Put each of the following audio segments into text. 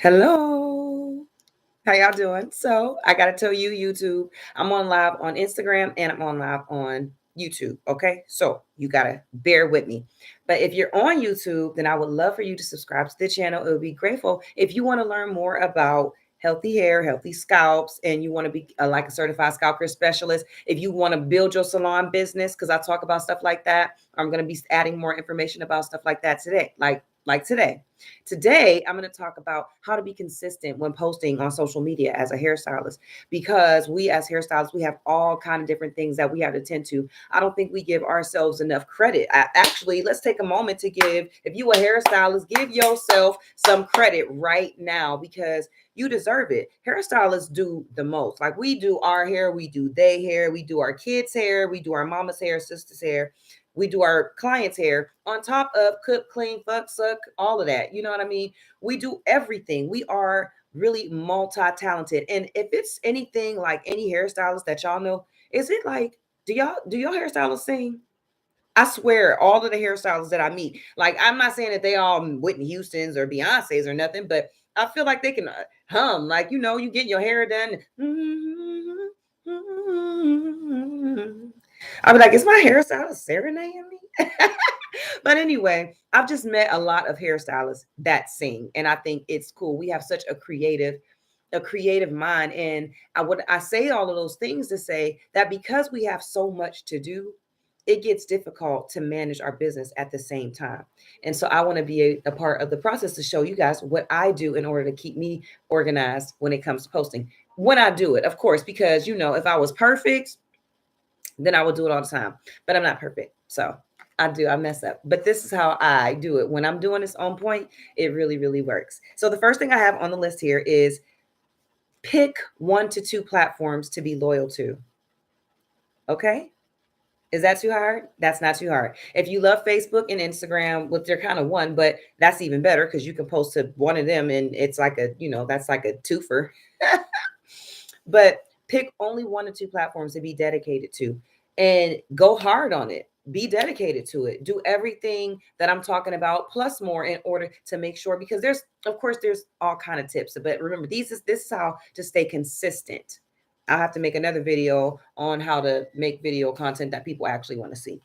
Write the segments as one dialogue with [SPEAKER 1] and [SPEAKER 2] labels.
[SPEAKER 1] Hello. How y'all doing? So I gotta tell you, YouTube, I'm on live on Instagram and I'm on live on YouTube. Okay. So you gotta bear with me. But if you're on YouTube, then I would love for you to subscribe to the channel. It would be grateful if you want to learn more about healthy hair, healthy scalps, and you want to be like a certified scalp care specialist. If you want to build your salon business, because I talk about stuff like that, I'm gonna be adding more information about stuff like that today. Like today. Today, I'm going to talk about how to be consistent when posting on social media as a hairstylist, because we as hairstylists, we have all kind of different things that we have to tend to. I don't think we give ourselves enough credit. Actually, let's take a moment to give, if you a hairstylist, give yourself some credit right now because you deserve it. Hairstylists do the most. Like we do our hair, we do their hair, we do our kids' hair, we do our mama's hair, sister's hair. We do our clients' hair on top of cook, clean, fuck, suck, all of that. You know what I mean? We do everything. We are really multi-talented. And if it's anything like any hairstylist that y'all know, is it like, do y'all hairstylists sing? I swear, all of the hairstylists that I meet, like I'm not saying that they all Whitney Houston's or Beyonce's or nothing, but I feel like they can hum, like you get your hair done. I'll be like, is my hairstylist serenading me? But anyway, I've just met a lot of hairstylists that sing, and I think it's cool. We have such a creative mind, and I say all of those things to say that because we have so much to do, it gets difficult to manage our business at the same time. And so I want to be a part of the process to show you guys what I do in order to keep me organized when it comes to posting. When I do it, of course, because if I was perfect, then I would do it all the time. But I'm not perfect. So I mess up. But this is how I do it. When I'm doing this on point, it really, really works. So the first thing I have on the list here is pick 1 to 2 platforms to be loyal to. Okay. Is that too hard? That's not too hard. If you love Facebook and Instagram, well, they're kind of one, but that's even better because you can post to one of them and it's like that's like a twofer. But pick only 1 to 2 platforms to be dedicated to and go hard on it. Be dedicated to it. Do everything that I'm talking about plus more in order to make sure, because there's all kind of tips, but remember, this is how to stay consistent. I'll have to make another video on how to make video content that people actually want to see.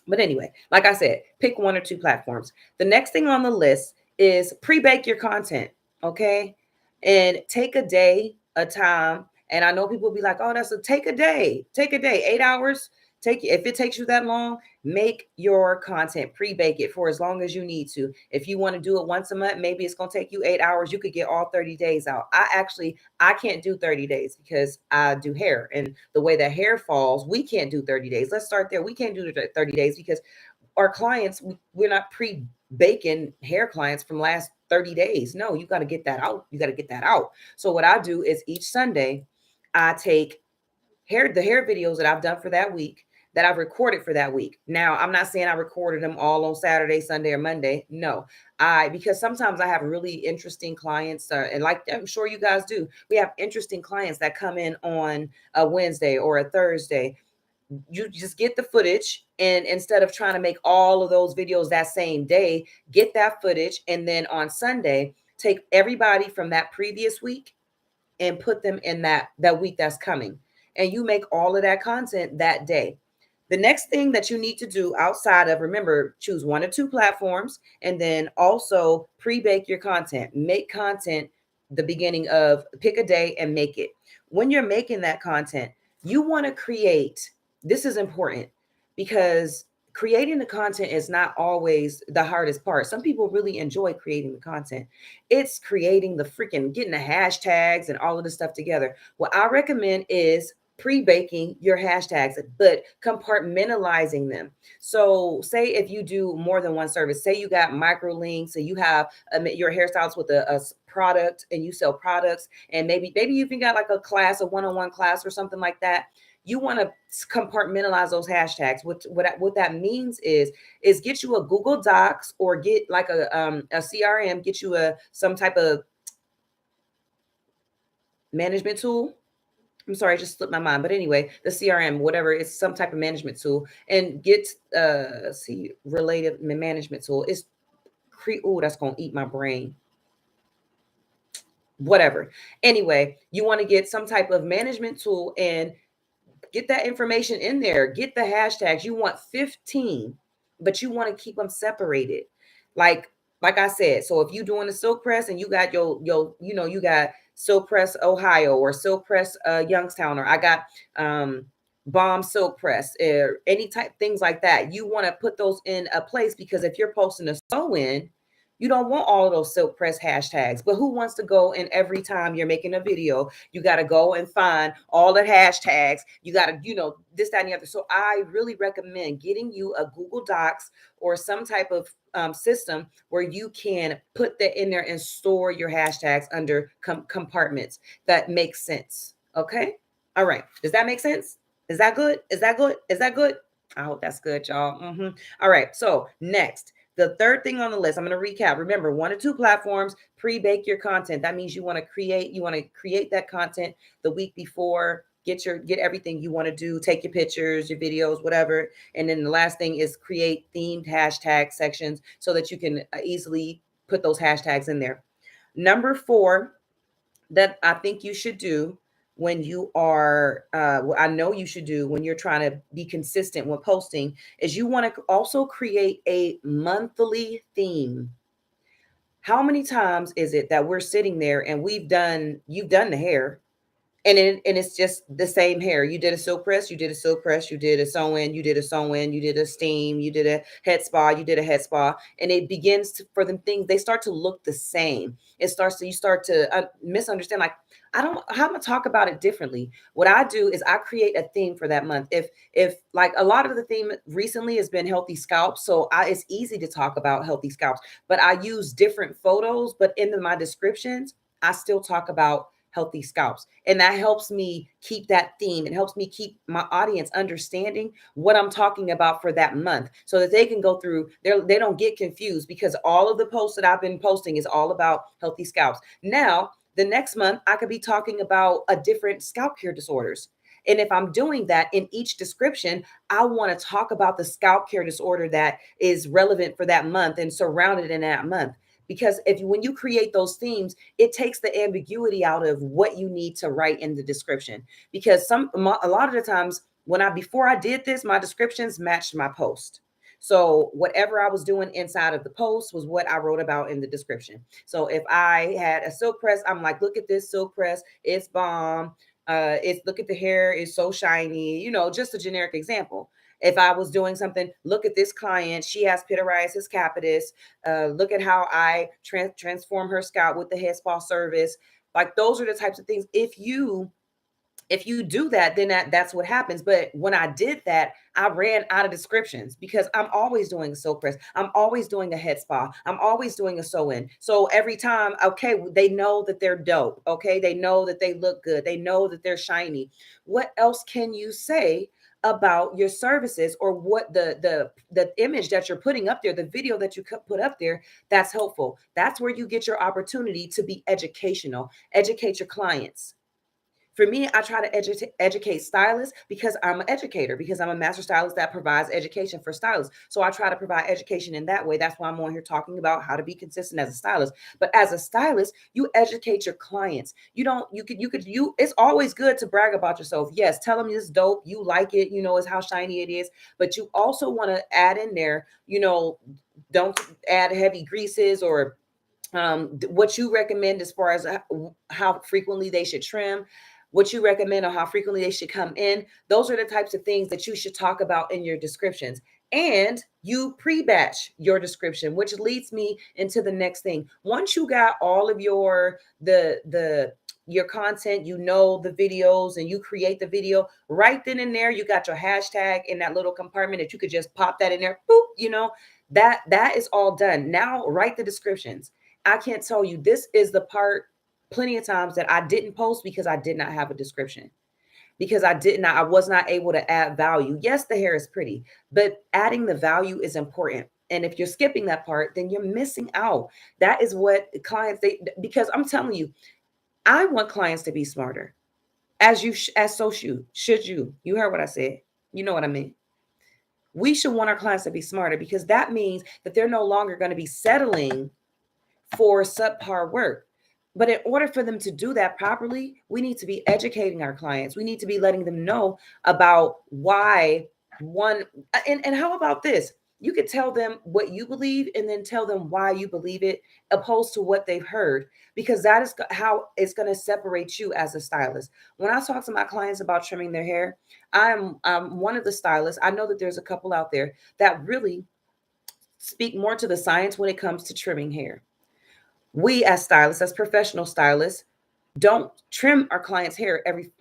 [SPEAKER 1] But anyway, like I said, pick 1 or 2 platforms. The next thing on the list is pre-bake your content, okay? And take a day, a time. And I know people will be like, "Oh, take a day. Take a day, 8 hours. If it takes you that long, make your content, pre-bake it for as long as you need to. If you want to do it once a month, maybe it's going to take you 8 hours. You could get all 30 days out. I can't do 30 days because I do hair, and the way that hair falls, we can't do 30 days. Let's start there. We can't do the 30 days because our clients, we're not pre-baking hair clients from last 30 days. No, you got to get that out. You got to get that out. So what I do is each Sunday, I take the hair videos that I've done for that week, that I've recorded for that week. Now, I'm not saying I recorded them all on Saturday, Sunday, or Monday. No, because sometimes I have really interesting clients, and like I'm sure you guys do, we have interesting clients that come in on a Wednesday or a Thursday. You just get the footage, and instead of trying to make all of those videos that same day, get that footage, and then on Sunday, take everybody from that previous week and put them in that week that's coming, and you make all of that content that day. The next thing that you need to do outside of, remember, choose 1 or 2 platforms, and then also pre-bake your content. Make content the beginning of, pick a day and make it. When you're making that content, you want to create, this is important, because creating the content is not always the hardest part. Some people really enjoy creating the content. It's creating the freaking, getting the hashtags and all of this stuff together. What I recommend is pre-baking your hashtags, but compartmentalizing them. So say if you do more than one service, say you got micro links and you have your hairstylist with a product and you sell products, and maybe you even got like a class, a one-on-one class or something like that. You want to compartmentalize those hashtags. What that means is get you a Google Docs, or get like a CRM, get you some type of management tool. I'm sorry, I just slipped my mind. But anyway, the CRM, whatever, it's some type of management tool, and get related management tool. It's oh, that's gonna eat my brain. whatever. Anyway, you want to get some type of management tool and get that information in there. Get the hashtags. You want 15, but you want to keep them separated. Like like I said, so if you doing a silk press and you got your you got silk press Ohio or silk press Youngstown, or I got bomb silk press or any type things like that, you want to put those in a place, because if you're posting a sew in, you don't want all of those silk press hashtags. But who wants to go and every time you're making a video, you got to go and find all the hashtags? You got to, this, that, and the other. So I really recommend getting you a Google Docs or some type of system where you can put that in there and store your hashtags under compartments. That makes sense. Okay. All right. Does that make sense? Is that good? Is that good? Is that good? I hope that's good, y'all. All right. So next, the third thing on the list, I'm going to recap. Remember, 1 to 2 platforms, pre-bake your content. That means you want to create that content the week before. Get everything you want to do, take your pictures, your videos, whatever. And then the last thing is create themed hashtag sections so that you can easily put those hashtags in there. Number 4 that I think you should do when you are, I know you should do when you're trying to be consistent when posting, is you want to also create a monthly theme. How many times is it that we're sitting there and you've done the hair, and it's just the same hair? You did a silk press, you did a silk press, you did a sew-in, you did a sew-in, you did a steam, you did a head spa, you did a head spa, and it begins to, for them things, they start to look the same. You start to misunderstand, like, how am I gonna talk about it differently? What I do is I create a theme for that month. If like a lot of the theme recently has been healthy scalps, so it's easy to talk about healthy scalps, but I use different photos, but in my descriptions, I still talk about healthy scalps. And that helps me keep that theme. It helps me keep my audience understanding what I'm talking about for that month, so that they can go through they don't get confused, because all of the posts that I've been posting is all about healthy scalps. Now, the next month, I could be talking about a different scalp care disorders. And if I'm doing that in each description, I want to talk about the scalp care disorder that is relevant for that month and surrounded in that month. Because when you create those themes, it takes the ambiguity out of what you need to write in the description. Because a lot of the times before I did this, my descriptions matched my post. So whatever I was doing inside of the post was what I wrote about in the description. So if I had a silk press, I'm like, look at this silk press, it's bomb. Look at the hair, it's so shiny, just a generic example. If I was doing something, look at this client, she has pityriasis capitis. Look at how I transform her scalp with the head spa service. Like, those are the types of things. If you do that, then that's what happens. But when I did that, I ran out of descriptions, because I'm always doing a silk press, I'm always doing a head spa, I'm always doing a sew-in. So every time, okay, they know that they're dope. Okay, they know that they look good, they know that they're shiny. What else can you say about your services, or what the image that you're putting up there, the video that you put up there, that's helpful? That's where you get your opportunity to be educational, educate your clients. For me, I try to educate stylists, because I'm an educator, because I'm a master stylist that provides education for stylists. So I try to provide education in that way. That's why I'm on here talking about how to be consistent as a stylist. But as a stylist, you educate your clients. It's always good to brag about yourself. Yes, tell them it's dope, you like it, it's how shiny it is. But you also want to add in there, don't add heavy greases, or what you recommend as far as how frequently they should trim, what you recommend on how frequently they should come in. Those are the types of things that you should talk about in your descriptions. And you pre-batch your description, which leads me into the next thing. Once you got all of your your content, the videos, and you create the video right then and there, you got your hashtag in that little compartment that you could just pop that in there, boop, that is all done. Now write the descriptions. I can't tell you, this is the part plenty of times that I didn't post because I did not have a description, because I was not able to add value. Yes, the hair is pretty, but adding the value is important. And if you're skipping that part, then you're missing out. That is what clients, because I'm telling you, I want clients to be smarter, should you. You heard what I said. You know what I mean? We should want our clients to be smarter, because that means that they're no longer going to be settling for subpar work. But in order for them to do that properly, we need to be educating our clients. We need to be letting them know about why one, and how about this? You could tell them what you believe and then tell them why you believe it, opposed to what they've heard, because that is how it's going to separate you as a stylist. When I talk to my clients about trimming their hair, I'm one of the stylists. I know that there's a couple out there that really speak more to the science when it comes to trimming hair. We as stylists, as professional stylists, don't trim our clients' hair every,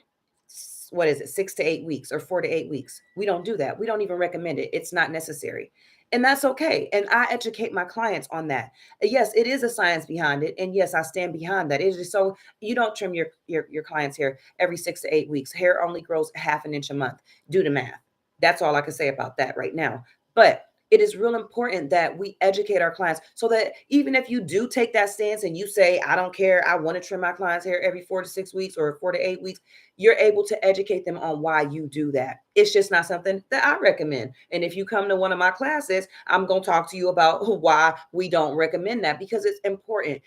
[SPEAKER 1] what is it, 6 to 8 weeks or 4 to 8 weeks. We don't do that. We don't even recommend it. It's not necessary. And that's okay. And I educate my clients on that. Yes, it is a science behind it. And yes, I stand behind that. It is so you don't trim your clients' hair every 6 to 8 weeks. Hair only grows half an inch a month. Do the math. That's all I can say about that right now. But it is real important that we educate our clients so that even if you do take that stance and you say, I don't care, I want to trim my clients' hair every 4 to 6 weeks or 4 to 8 weeks, you're able to educate them on why you do that. It's just not something that I recommend. And if you come to one of my classes, I'm going to talk to you about why we don't recommend that, because it's important.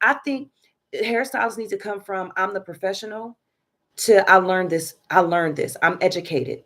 [SPEAKER 1] I think hairstyles need to come from I'm the professional to I learned this, I'm educated.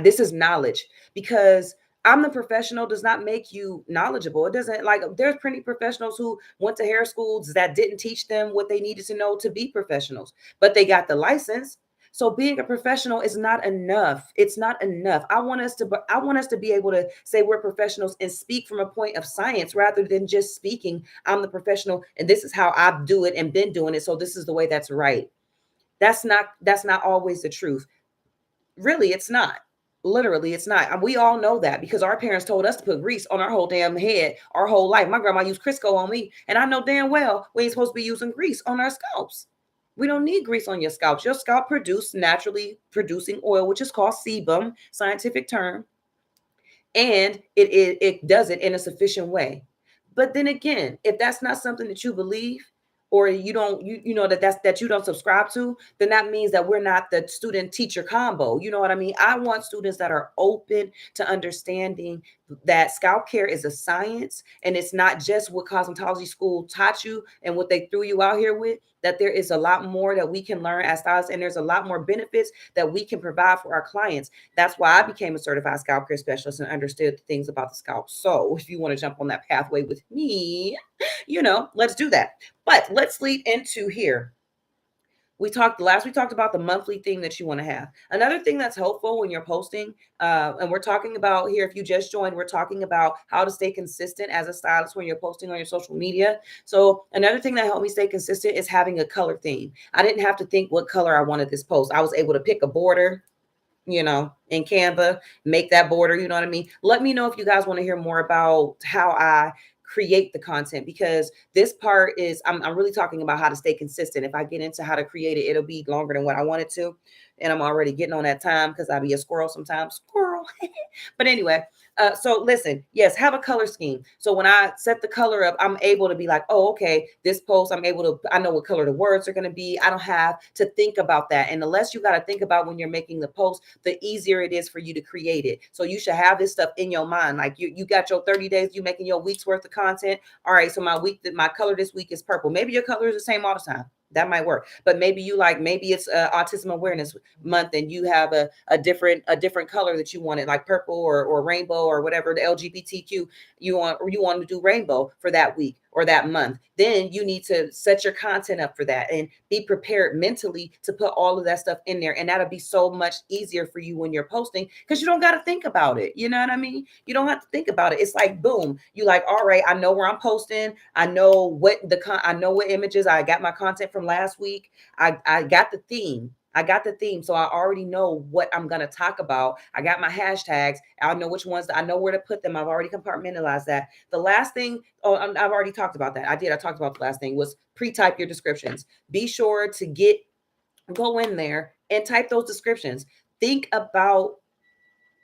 [SPEAKER 1] This is knowledge, because I'm the professional does not make you knowledgeable. It doesn't, like, there's plenty of professionals who went to hair schools that didn't teach them what they needed to know to be professionals, but they got the license. So being a professional is not enough. It's not enough. I want us to be able to say we're professionals and speak from a point of science rather than just speaking, I'm the professional and this is how I do it and been doing it. So this is the way that's right. That's not always the truth. Really, it's not. Literally, it's not. And we all know that because our parents told us to put grease on our whole damn head our whole life. My grandma used Crisco on me, and I know damn well we ain't supposed to be using grease on our scalps. We don't need grease on your scalps. Your scalp produce naturally producing oil, which is called sebum, scientific term, and it does it in a sufficient way. But then again, if that's not something that you believe, or you don't you know that you don't subscribe to, then that means that we're not the student teacher combo. You know what I mean? I want students that are open to understanding that scalp care is a science, and it's not just what cosmetology school taught you and what they threw you out here with. That there is a lot more that we can learn as stylists, and there's a lot more benefits that we can provide for our clients. That's why I became a certified scalp care specialist and understood things about the scalp. So if you want to jump on that pathway with me, let's do that. But let's lead into here. We talked about the monthly thing that you want to have. Another thing that's helpful when you're posting, and we're talking about here, if you just joined, we're talking about how to stay consistent as a stylist when you're posting on your social media. So another thing that helped me stay consistent is having a color theme. I didn't have to think what color I wanted this post. I was able to pick a border, in Canva, make that border, you know what I mean? Let me know if you guys want to hear more about how I create the content, because this part is, I'm really talking about how to stay consistent. If I get into how to create it, it'll be longer than what I wanted to. And I'm already getting on that time because I be a squirrel sometimes. Squirrel. But anyway, so listen, yes, have a color scheme. So when I set the color up, I'm able to be like, oh, okay, this post, I know what color the words are going to be. I don't have to think about that. And the less you got to think about when you're making the post, the easier it is for you to create it. So you should have this stuff in your mind. Like you got your 30 days, you making your week's worth of content. All right, so my color this week is purple. Maybe your color is the same all the time. That might work. But maybe maybe it's autism awareness month, and you have a different color that you wanted, like purple or rainbow or whatever, the LGBTQ you want to do rainbow for that week or that month. Then you need to set your content up for that and be prepared mentally to put all of that stuff in there. And that'll be so much easier for you when you're posting, because you don't got to think about it. You know what I mean? You don't have to think about it. It's like, boom, you like, all right, I know where I'm posting. I know what images I got my content from last week. I got the theme. So I already know what I'm going to talk about. I got my hashtags. I know which ones, I know where to put them. I've already compartmentalized that. The last thing, I've already talked about that. I talked about the last thing was pre-type your descriptions. Be sure to go in there and type those descriptions. Think about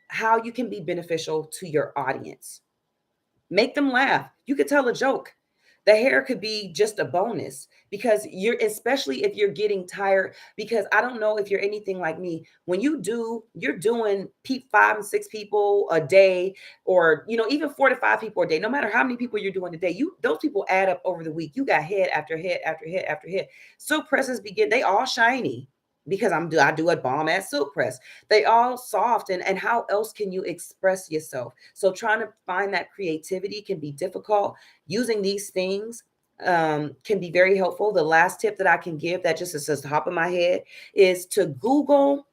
[SPEAKER 1] how you can be beneficial to your audience. Make them laugh. You could tell a joke. The hair could be just a bonus, because you're, especially if you're getting tired, because I don't know if you're anything like me. When you're doing 5 and 6 people a day, or even 4 to 5 people a day, no matter how many people you're doing a day, those people add up over the week. You got head after head after head after head. Silk presses begin, they all shiny because I do a bomb ass silk press. They all soft, and how else can you express yourself? So trying to find that creativity can be difficult. Using these things can be very helpful. The last tip that I can give, that just is the top of my head, is to Google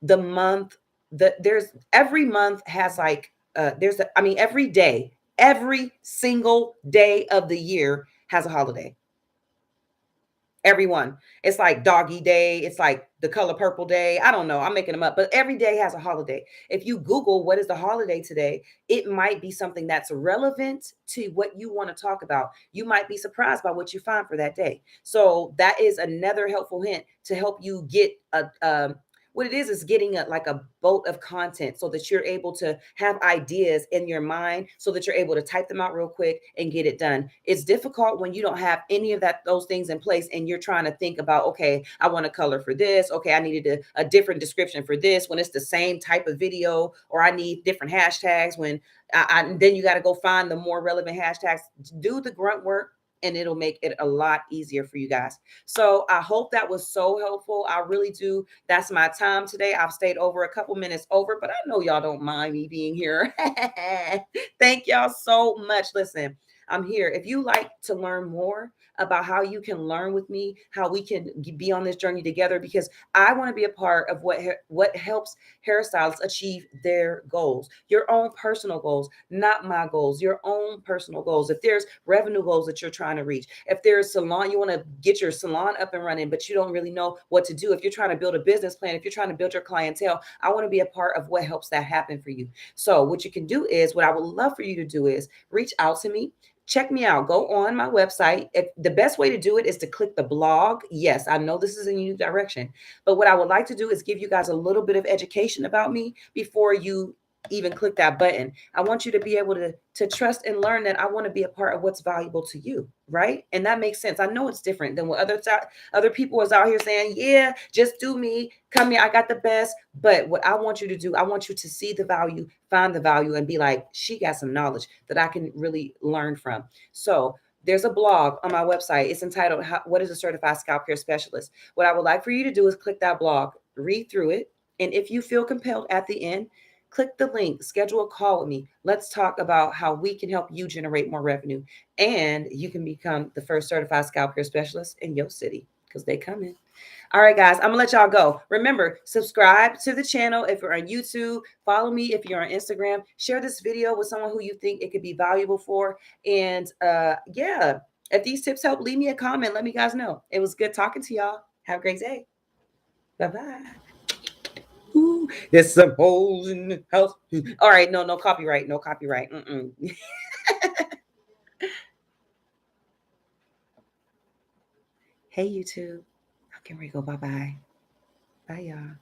[SPEAKER 1] the month. There's every month has like every day, every single day of the year has a holiday. Everyone. It's like doggy day. It's like the color purple day. I don't know. I'm making them up, but every day has a holiday. If you Google what is the holiday today, it might be something that's relevant to what you want to talk about. You might be surprised by what you find for that day. So that is another helpful hint to help you get what it is getting like a boat of content, so that you're able to have ideas in your mind, so that you're able to type them out real quick and get it done. It's difficult when you don't have any of those things in place, and you're trying to think about, okay, I want a color for this, okay, I needed a different description for this, when it's the same type of video, or I need different hashtags, when then you got to go find the more relevant hashtags. Do the grunt work, and it'll make it a lot easier for you guys. So I hope that was so helpful. I really do. That's my time today. I've stayed over a couple minutes over, but I know y'all don't mind me being here. Thank y'all so much. Listen, I'm here. If you like to learn more about how you can learn with me, how we can be on this journey together, because I want to be a part of what helps hairstylists achieve their goals, your own personal goals, not my goals, your own personal goals. If there's revenue goals that you're trying to reach, if there's salon, you want to get your salon up and running, but you don't really know what to do, if you're trying to build a business plan, if you're trying to build your clientele, I want to be a part of what helps that happen for you. So what you can do is, what I would love for you to do is reach out to me. Check me out. Go on my website. If the best way to do it is to click the blog. Yes, I know this is a new direction, but what I would like to do is give you guys a little bit of education about me before you even click that button. I want you to be able to trust and learn that I want to be a part of what's valuable to you, right? And that makes sense. I know it's different than what other people is out here saying, yeah, just do me, come here, I got the best. But what I want you to do, I want you to see the value, find the value, and be like, she got some knowledge that I can really learn from. So there's a blog on my website. It's entitled, What is a Certified Scalp Care Specialist? What I would like for you to do is click that blog, read through it. And if you feel compelled at the end, click the link, schedule a call with me. Let's talk about how we can help you generate more revenue, and you can become the first certified scalp care specialist in your city, because they come in. All right, guys, I'm gonna let y'all go. Remember, subscribe to the channel if you're on YouTube. Follow me if you're on Instagram. Share this video with someone who you think it could be valuable for. And yeah, if these tips help, leave me a comment. Let me guys know. It was good talking to y'all. Have a great day. Bye-bye. Ooh, there's some holes in the house. All right, no copyright, no copyright. Hey, YouTube. Okay, we go. Bye-bye. Bye, y'all.